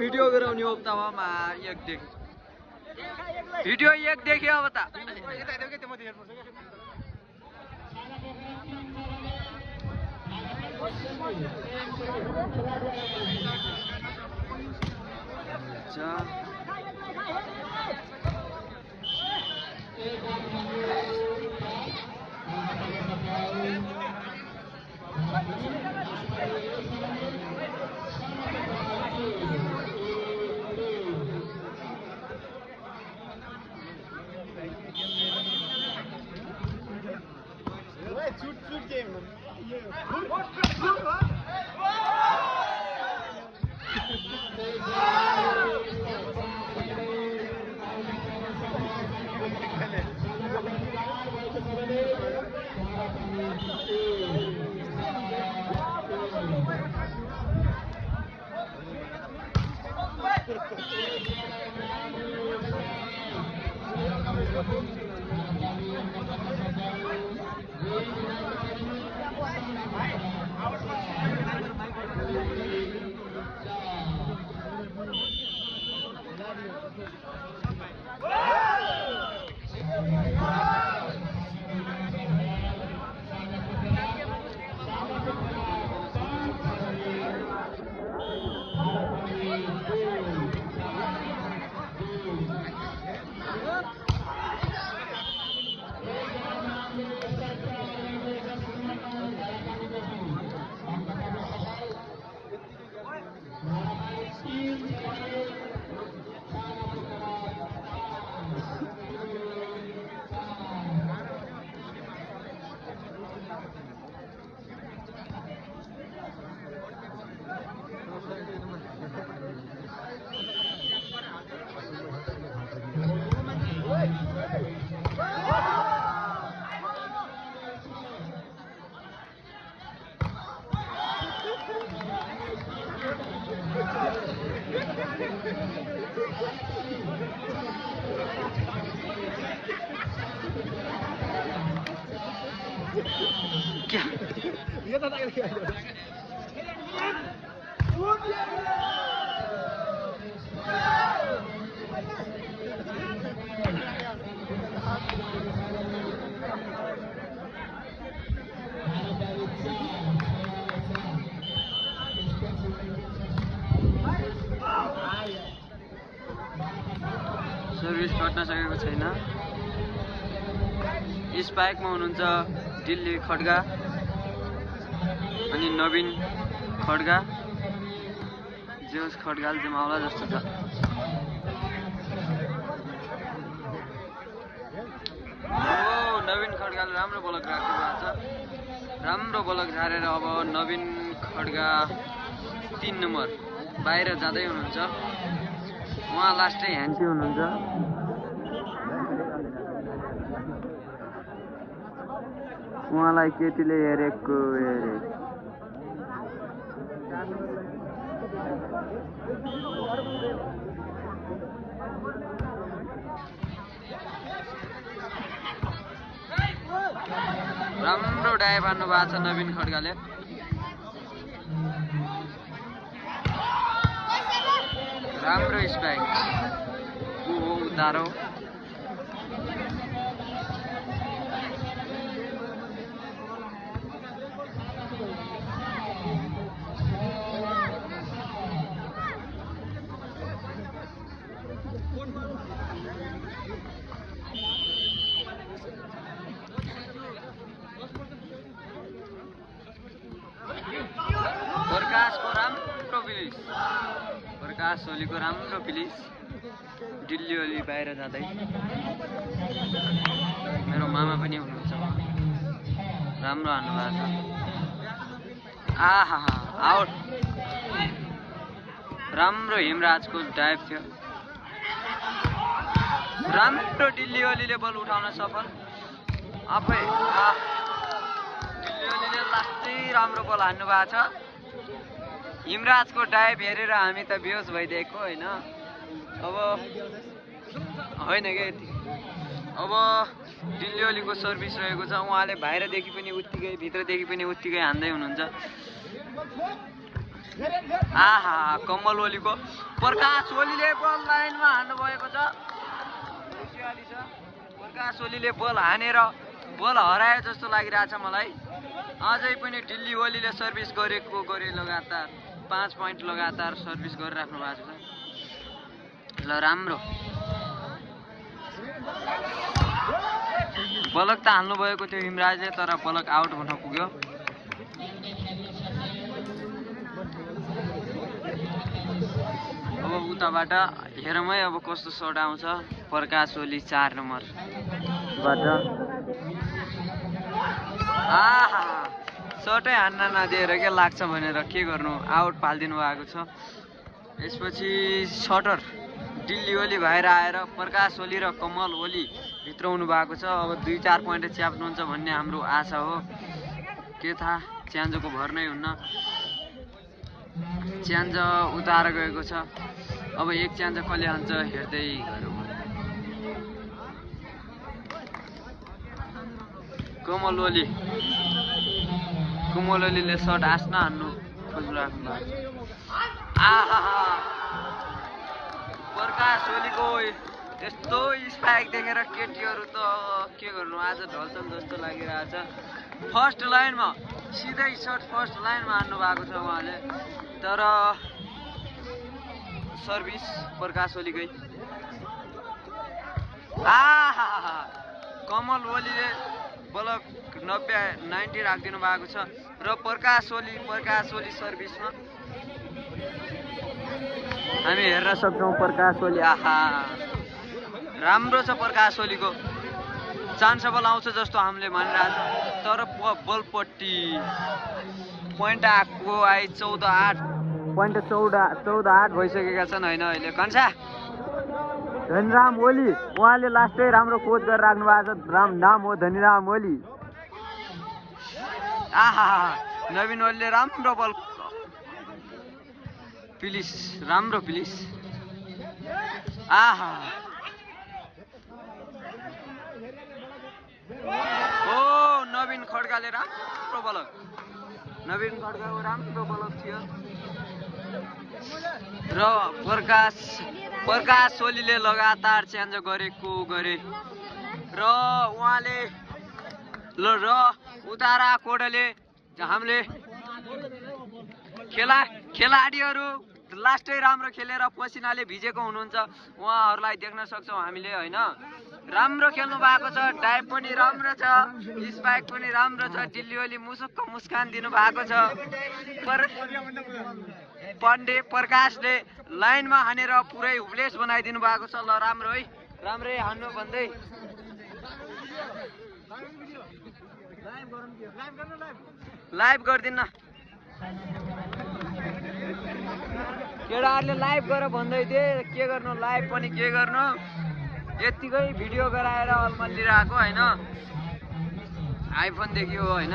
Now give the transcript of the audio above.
Video गराउने हो तमा एक देख भिडियो एक देख्यो अब त क्या ये तो सर्भिस कट्न सकेको छैन। स्पाइकमा हुनुहुन्छ दिल्ली खड्गा अनि नवीन खड्गा। जेउस खड्गाले जमाउला जस्तो छ। नवीन खड्गाले राम्रो बलक राख्नु भएको छ। राम्रो बलक झारेर अब नवीन खड्गा 3 नम्बर बाहिर जाँदै हुनुहुन्छ। उहाँ लास्टै ह्यान्सी हुनुहुन्छ। उहाँलाई केटीले हेरेको हेरे। राम्रो डाइभ हान्नु भएको छ नवीन खड्गाले। राम्रो स्पाइक उतारो। प्रकाशको राम्रो पिलिस। प्रकाश ओलीको राम्रो पिलिस। दिल्ली ओली बाहिर जाँदै। मेरो मामा पनि हुनुहुन्छ। राम्रो हान्नु भएको छ। आहा आउट। राम्रो हिमराजको डाइभ थियो। राम्रो दिल्ली ओलीले बल उठाउन सफल। आफै दिल्ली ओलीले लास्टै राम्रो बल हान्नु भएको छ। हिमराजको डाइभ हेरेर हामी त बेहोस भइदिएको होइन। अब होइन के अब दिल्ली ओलीको सर्भिस रहेको छ। उहाँले बाहिरदेखि पनि उत्तिकै भित्रदेखि पनि उत्तिकै हान्दै हुनुहुन्छ। आहा कमल ओलीको प्रकाश ओलीले बल लाइनमा हान्नु भएको छ। प्रकाश ओलीले बल हानेर बल हराए जस्तो लागिरहेछ मलाई। अझै पनि दिल्ली ओलीले सर्भिस गरेको लगातार 5 पोइन्ट लगातार सर्भिस गरिराख्नु भएको छ। ल राम्रो बलक त हाल्नु भएको थियो हिमराजले, तर बलक आउट हुन पुग्यो। अब उताबाट हेरौँ है अब कस्तो सर्ट आउँछ। प्रकाश ओली 4 नम्बरबाट आहा सर्टै हान्न नदिएर के लाग्छ भनेर के गर्नु, आउट फालिदिनु भएको छ। यसपछि सटर दिल्ली ओली भएर आएर प्रकाश ओली र कमल ओली भित्राउनु भएको छ। अब 2-4 पोइन्ट च्याप्नुहुन्छ भन्ने हाम्रो आशा हो। के थाहा, च्यान्जोको भर नै हुन्न। च्यान्जो उतार गएको छ। अब एक च्यान्जो कसले हान्छ हेर्दै गरौँ। कमल ओलीले सर्ट आस्न हान्नु खोजिराख्नु भएको छ। आहा प्रकाश ओलीको यस्तो स्पाइक देखेर केटीहरू त के गर्नु, आज ढल्छन् जस्तो लागिरहेछ। फर्स्ट लाइनमा सिधै सर्ट फर्स्ट लाइनमा हान्नु भएको छ उहाँले, तर सर्भिस प्रकाश ओलीकै। आहा कमल ओलीले बलक 90 राखिदिनु भएको छ र प्रकाश ओली सर्भिसमा हामी हेर्न सक्छौँ। प्रकाश ओली आहा राम्रो छ प्रकाश ओलीको, चान्स बल आउँछ जस्तो हामीले भनिरहेको छ। तर बलपट्टि पोइन्ट आएको 14-8 पोइन्ट 14-8 भइसकेका छन् होइन अहिले। कन्सा धनीराम ओली उहाँले लास्टै राम्रो कोच गरेर राख्नु भएको छ। नाम हो धनीराम ओली। आहा नवीन ओलीले राम्रो बल राम्रो प्लिज। आहा ओ नवीन खड्काले राम्रो बलक, नवीन खड्काको राम्रो बलक थियो। र प्रकाश ओलीले लगातार च्यान्ज गरेको गरे र उहाँले र उतारा कोडले हामीले खेलाडीहरू लास्टै राम्रो खेलेर पसिनाले भिजेको हुनुहुन्छ, उहाँहरूलाई देख्न सक्छौँ हामीले होइन। राम्रो खेल्नु भएको छ, डाइभ पनि राम्रो छ, स्पाइक पनि राम्रो छ। दिल्ली ओली मुसुक्क मुस्कान दिनु भएको छ। पण्डे प्रकाशले लाइनमा हानेर पुरै हुब्लेस बनाइदिनु भएको छ। ल राम्रो है, राम्रै हान्नु भन्दै लाइभ गरिदिन्न केटाहरूले, लाइभ गर भन्दै थिए। के गर्नु, लाइभ पनि के गर्नु, यत्तिकै भिडियो गराएर अल्मलिरहेको होइन। आइफोन देखियो होइन।